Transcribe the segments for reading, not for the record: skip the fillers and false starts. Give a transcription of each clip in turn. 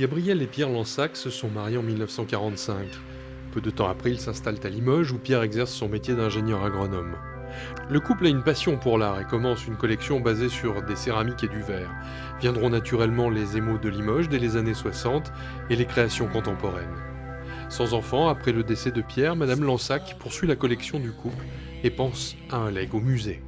Gabriel et Pierre Lansac se sont mariés en 1945. Peu de temps après, ils s'installent à Limoges où Pierre exerce son métier d'ingénieur agronome. Le couple a une passion pour l'art et commence une collection basée sur des céramiques et du verre. Viendront naturellement les émaux de Limoges dès les années 60 et les créations contemporaines. Sans enfant, après le décès de Pierre, Madame Lansac poursuit la collection du couple et pense à un legs au musée.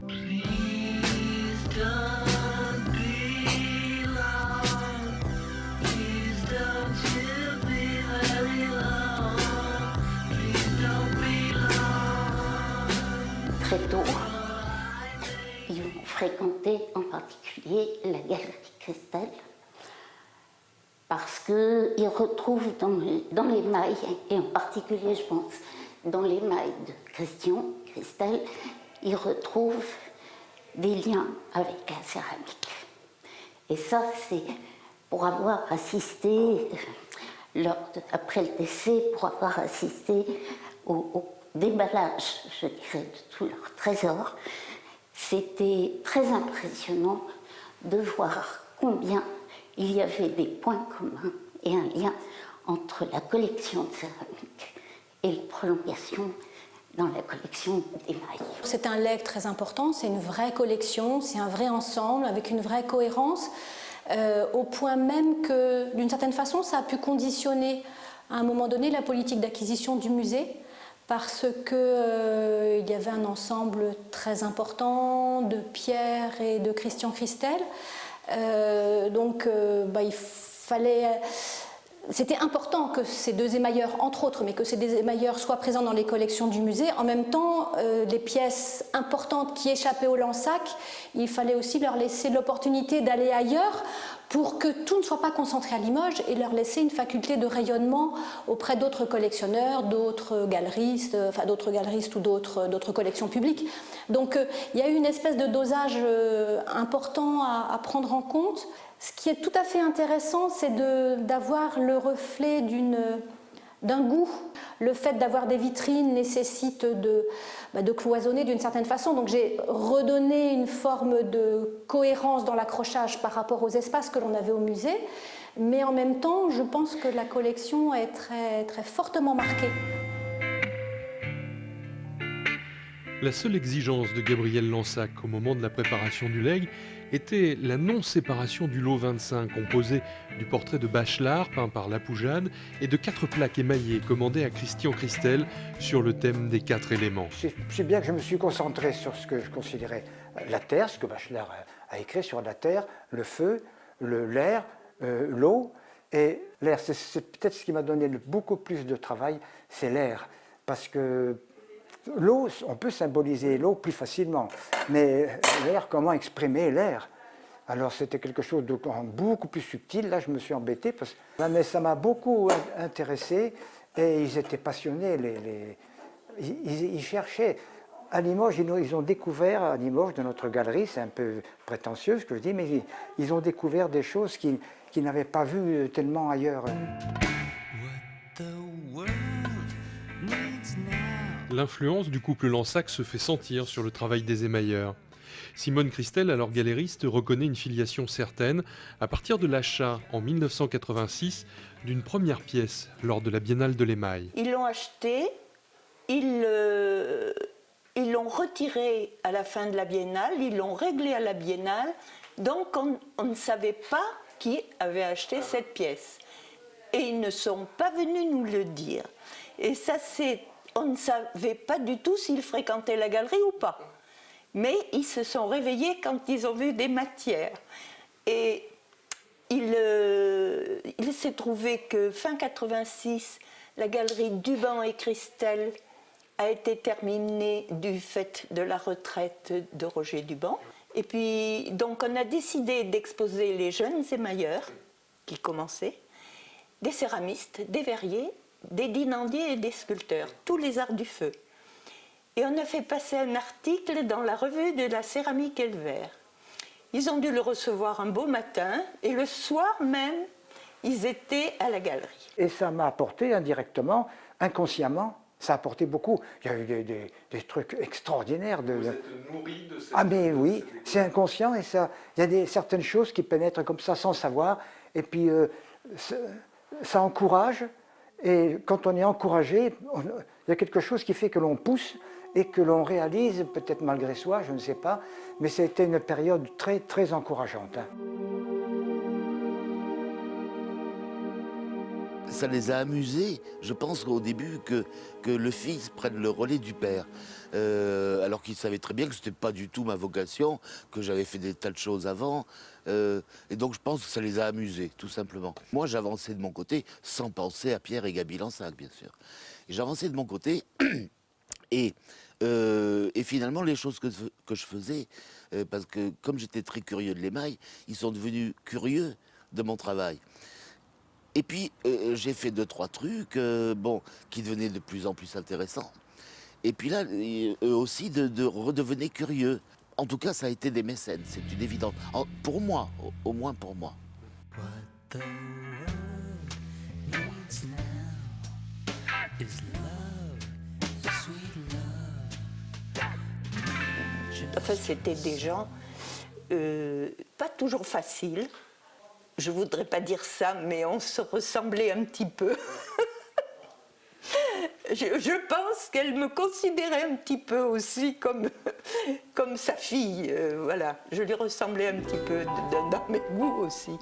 Très tôt, ils vont fréquenter en particulier la galerie Christelle parce qu'ils retrouvent dans les mailles, et en particulier je pense dans les mailles de Christian Christelle, ils retrouvent des liens avec la céramique. Et ça, c'est pour avoir assisté, après le décès, pour avoir assisté au déballage, je dirais, de tous leurs trésors. C'était très impressionnant de voir combien il y avait des points communs et un lien entre la collection de céramique et la prolongation dans la collection des mailles. C'est un legs très important, c'est une vraie collection, c'est un vrai ensemble avec une vraie cohérence, au point même que, d'une certaine façon, ça a pu conditionner à un moment donné la politique d'acquisition du musée, parce qu'il y avait un ensemble très important de Pierre et de Christian Christelle. Il fallait... C'était important que ces deux émailleurs, entre autres, mais que ces deux émailleurs soient présents dans les collections du musée. En même temps, les pièces importantes qui échappaient au Lansac, il fallait aussi leur laisser l'opportunité d'aller ailleurs pour que tout ne soit pas concentré à Limoges et leur laisser une faculté de rayonnement auprès d'autres collectionneurs, d'autres galeristes ou d'autres collections publiques. Donc il y a eu une espèce de dosage important à prendre en compte. Ce qui est tout à fait intéressant, c'est d'avoir le reflet d'un goût. Le fait d'avoir des vitrines nécessite de cloisonner d'une certaine façon. Donc j'ai redonné une forme de cohérence dans l'accrochage par rapport aux espaces que l'on avait au musée. Mais en même temps, je pense que la collection est très, très fortement marquée. La seule exigence de Gabriel Lansac au moment de la préparation du legs était la non-séparation du lot 25, composé du portrait de Bachelard, peint par Lapoujade, et de 4 plaques émaillées commandées à Christian Christelle sur le thème des 4 éléments. C'est bien que je me suis concentré sur ce que je considérais la terre, ce que Bachelard a écrit sur la terre, le feu, l'air, l'eau. Et l'air, c'est peut-être ce qui m'a donné beaucoup plus de travail, c'est l'air. Parce que l'eau, on peut symboliser l'eau plus facilement, mais l'air, comment exprimer l'air? Alors c'était quelque chose de beaucoup plus subtil. Là, je me suis embêté, mais ça m'a beaucoup intéressé et ils étaient passionnés. Ils cherchaient. À Limoges, ils ont découvert, à Limoges, de notre galerie, c'est un peu prétentieux ce que je dis, mais ils ont découvert des choses qu'ils n'avaient pas vues tellement ailleurs. L'influence du couple Lansac se fait sentir sur le travail des émailleurs. Simone Christelle, alors galériste, reconnaît une filiation certaine à partir de l'achat en 1986 d'une première pièce lors de la Biennale de l'émail. Ils l'ont acheté, ils l'ont retiré à la fin de la Biennale, ils l'ont réglé à la Biennale, donc on ne savait pas qui avait acheté cette pièce. Et ils ne sont pas venus nous le dire. Et ça, on ne savait pas du tout s'ils fréquentaient la galerie ou pas. Mais ils se sont réveillés quand ils ont vu des matières. Et il s'est trouvé que fin 86, la galerie Duban et Christelle a été terminée du fait de la retraite de Roger Duban. Et puis, donc, on a décidé d'exposer les jeunes émailleurs qui commençaient, des céramistes, des verriers, des dinandiers et des sculpteurs, tous les arts du feu. Et on a fait passer un article dans la revue de la céramique et le verre. Ils ont dû le recevoir un beau matin et le soir même, ils étaient à la galerie. Et ça m'a apporté indirectement, inconsciemment, ça a apporté beaucoup. Il y a eu des trucs extraordinaires. Vous êtes nourri de cette... Ah mais oui, c'est inconscient et ça, il y a certaines choses qui pénètrent comme ça sans savoir. Et puis ça encourage, et quand on est encouragé, il y a quelque chose qui fait que l'on pousse et que l'on réalise, peut-être malgré soi, je ne sais pas, mais c'était une période très, très encourageante. Hein. Ça les a amusés, je pense au début, que le fils prenne le relais du père. Alors qu'ils savaient très bien que ce n'était pas du tout ma vocation, que j'avais fait des tas de choses avant. Et donc je pense que ça les a amusés, tout simplement. Moi j'avançais de mon côté, sans penser à Pierre et Gaby Lansac, bien sûr. Et j'avançais de mon côté, et finalement les choses que je faisais, parce que comme j'étais très curieux de l'émail, ils sont devenus curieux de mon travail. Et puis, j'ai fait 2-3 trucs qui devenaient de plus en plus intéressants. Et puis là, eux aussi de redevenir curieux. En tout cas, ça a été des mécènes, c'est une évidence. Pour moi, au moins pour moi. Enfin, c'était des gens pas toujours faciles. Je ne voudrais pas dire ça, mais on se ressemblait un petit peu. Je pense qu'elle me considérait un petit peu aussi comme sa fille. Voilà, je lui ressemblais un petit peu dans mes goûts aussi.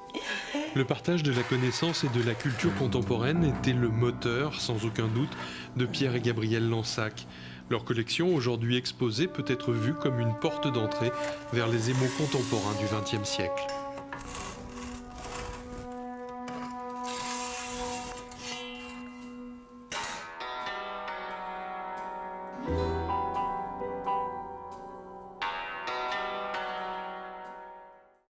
Le partage de la connaissance et de la culture contemporaine était le moteur, sans aucun doute, de Pierre et Gabrielle Lansac. Leur collection, aujourd'hui exposée, peut être vue comme une porte d'entrée vers les émaux contemporains du XXe siècle.